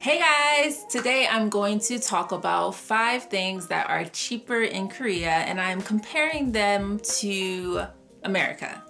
Hey guys! Today I'm going to talk about 5 things that are cheaper in Korea, and I'm comparing them to America.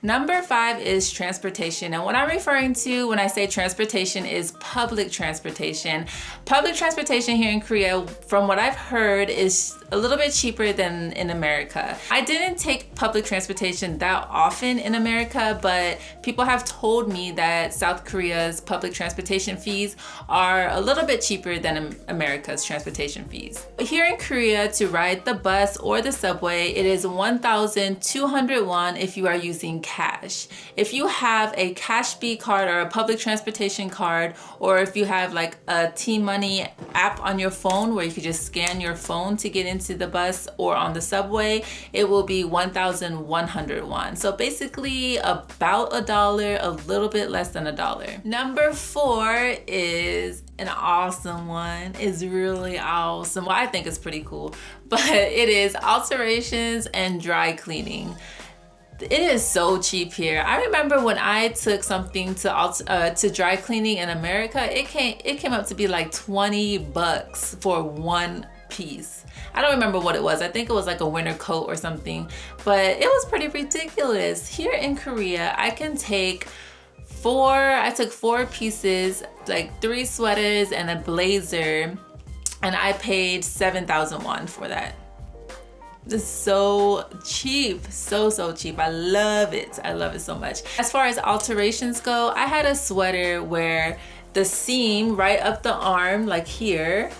Number 5 is transportation, and what I'm referring to when I say transportation is public transportation. Public transportation here in Korea, from what I've heard, is a little bit cheaper than in America. I didn't take public transportation that often in America, but people have told me that South Korea's public transportation fees are a little bit cheaper than America's transportation fees. Here in Korea, to ride the bus or the subway, it is 1,200 won if you are using cash. If you have a Cash B card or a public transportation card, or if you have like a T-Money app on your phone where you can just scan your phone to get into the bus or on the subway, it will be 1,100 won. So basically about $1, a little bit less than $1. Number 4 is an awesome one. It's really awesome. Well, I think it's pretty cool, but it is alterations and dry cleaning. It is so cheap here. I remember when I took something to dry cleaning in America, it came up to be like 20 bucks for one piece. I don't remember what it was. I think it was like a winter coat or something, but it was pretty ridiculous. Here in Korea, I took 4 pieces, like 3 sweaters and a blazer, and I paid 7,000 won for that. It's so cheap, so cheap. I love it. I love it so much. As far as alterations go, I had a sweater where the seam right up the arm, like here,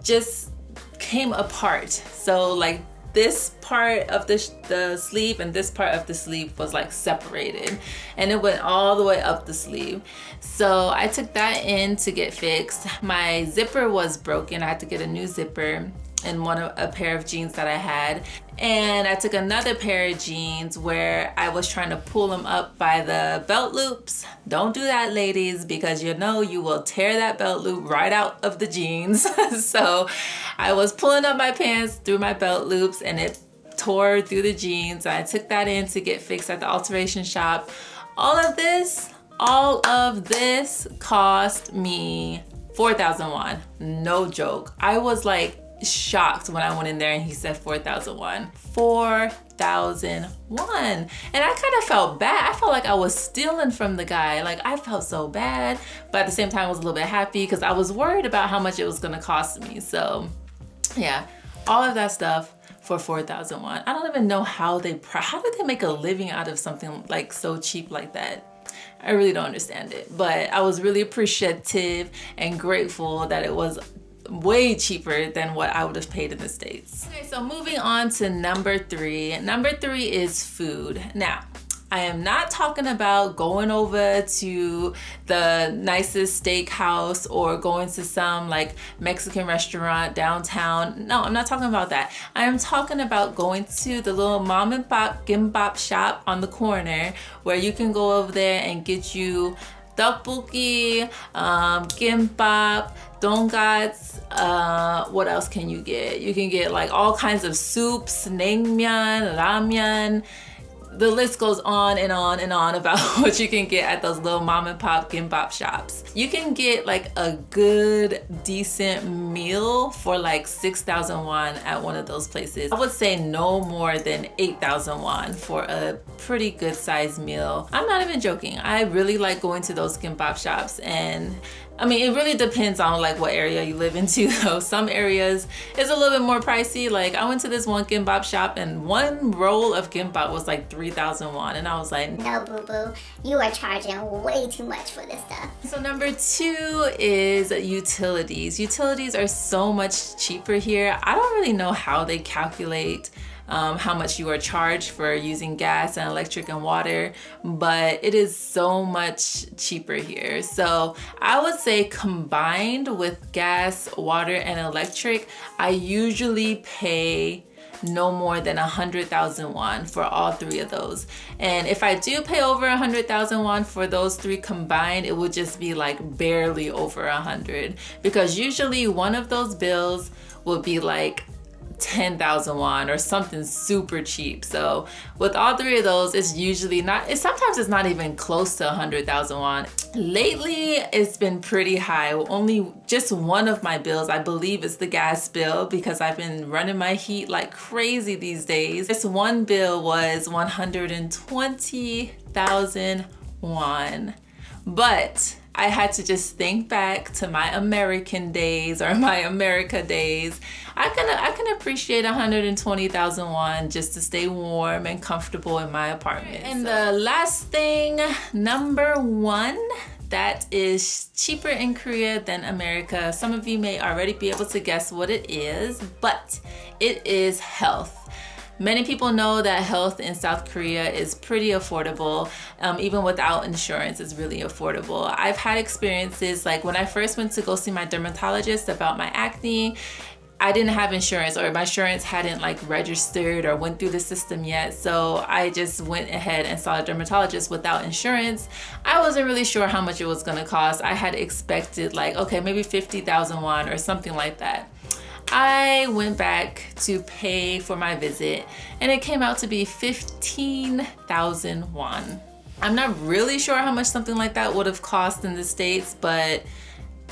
just came apart. So like this part of the sleeve and this part of the sleeve was like separated, and it went all the way up the sleeve. So I took that in to get fixed. My zipper was broken. I had to get a new zipper in a pair of jeans that I had, and I took another pair of jeans where I was trying to pull them up by the belt loops. Don't do that, ladies, because you know you will tear that belt loop right out of the jeans. So I was pulling up my pants through my belt loops and it tore through the jeans. I took that in to get fixed at the alteration shop. All of this cost me 4,000 won. No joke. I was like shocked when I went in there and he said 4,000 won. 4,000 won. And I kind of felt bad. I felt like I was stealing from the guy. Like, I felt so bad, but at the same time I was a little bit happy because I was worried about how much it was gonna cost me. So yeah, all of that stuff for 4,000 won. I don't even know how did they make a living out of something like so cheap like that? I really don't understand it, but I was really appreciative and grateful that it was way cheaper than what I would have paid in the States. Okay, so moving on to number 3. Number 3 is food. Now, I am not talking about going over to the nicest steakhouse or going to some like Mexican restaurant downtown. No, I'm not talking about that. I am talking about going to the little mom and pop gimbap shop on the corner where you can go over there and get you tteokbokki, gimbap, donggats. What else can you get? You can get like all kinds of soups, naengmyeon, ramyeon. The list goes on and on and on about what you can get at those little mom and pop gimbap shops. You can get like a good, decent meal for like 6,000 won at one of those places. I would say no more than 8,000 won for a pretty good sized meal. I'm not even joking. I really like going to those gimbap shops, and I mean, it really depends on like what area you live into though. Some areas it's a little bit more pricey. Like I went to this one gimbap shop and one roll of gimbap was like 3,000 won, and I was like, no, boo-boo, you are charging way too much for this stuff. So number 2 is utilities. Utilities are so much cheaper here. I don't really know how they calculate how much you are charged for using gas and electric and water, but it is so much cheaper here. So I would say combined with gas, water, and electric, I usually pay no more than 100,000 won for all 3 of those. And if I do pay over 100,000 won for those 3 combined, it would just be like barely over 100, because usually one of those bills will be like 10,000 won or something super cheap. So with all three of those, it's usually not, sometimes it's not even close to 100,000 won. Lately, it's been pretty high. Only just one of my bills, I believe, is the gas bill, because I've been running my heat like crazy these days. This one bill was 120,000 won. But I had to just think back to my American days, or my America days. I can appreciate 120,000 won just to stay warm and comfortable in my apartment. And the last thing, number one, that is cheaper in Korea than America. Some of you may already be able to guess what it is, but it is health. Many people know that health in South Korea is pretty affordable. Even without insurance, it's really affordable. I've had experiences like when I first went to go see my dermatologist about my acne, I didn't have insurance, or my insurance hadn't like registered or went through the system yet. So I just went ahead and saw a dermatologist without insurance. I wasn't really sure how much it was gonna cost. I had expected like, okay, maybe 50,000 won or something like that. I went back to pay for my visit and it came out to be 15,000 won. I'm not really sure how much something like that would have cost in the States, but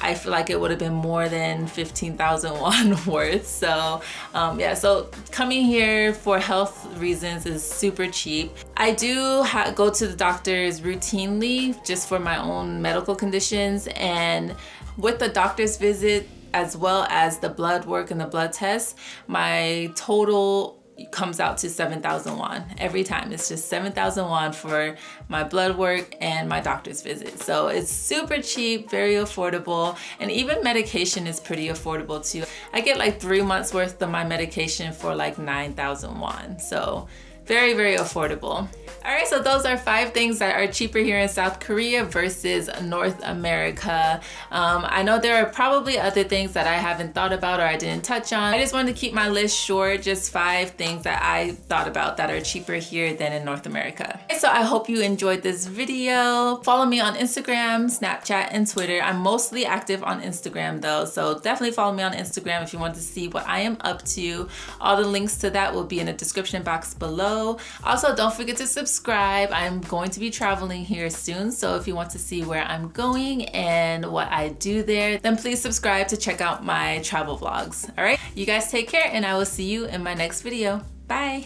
I feel like it would have been more than 15,000 won worth. So yeah, so coming here for health reasons is super cheap. I do go to the doctors routinely just for my own medical conditions, and with the doctor's visit, as well as the blood work and the blood tests, my total comes out to 7,000 won every time. It's just 7,000 won for my blood work and my doctor's visit. So it's super cheap, very affordable, and even medication is pretty affordable too. I get like 3 months worth of my medication for like 9,000 won. So very, very affordable. All right, so those are 5 things that are cheaper here in South Korea versus North America. I know there are probably other things that I haven't thought about or I didn't touch on. I just wanted to keep my list short, just 5 things that I thought about that are cheaper here than in North America. So I hope you enjoyed this video. Follow me on Instagram, Snapchat, and Twitter. I'm mostly active on Instagram though, so definitely follow me on Instagram if you want to see what I am up to. All the links to that will be in the description box below. Also, don't forget to subscribe. I'm going to be traveling here soon, so if you want to see where I'm going and what I do there, then please subscribe to check out my travel vlogs. All right, you guys take care, and I will see you in my next video. Bye.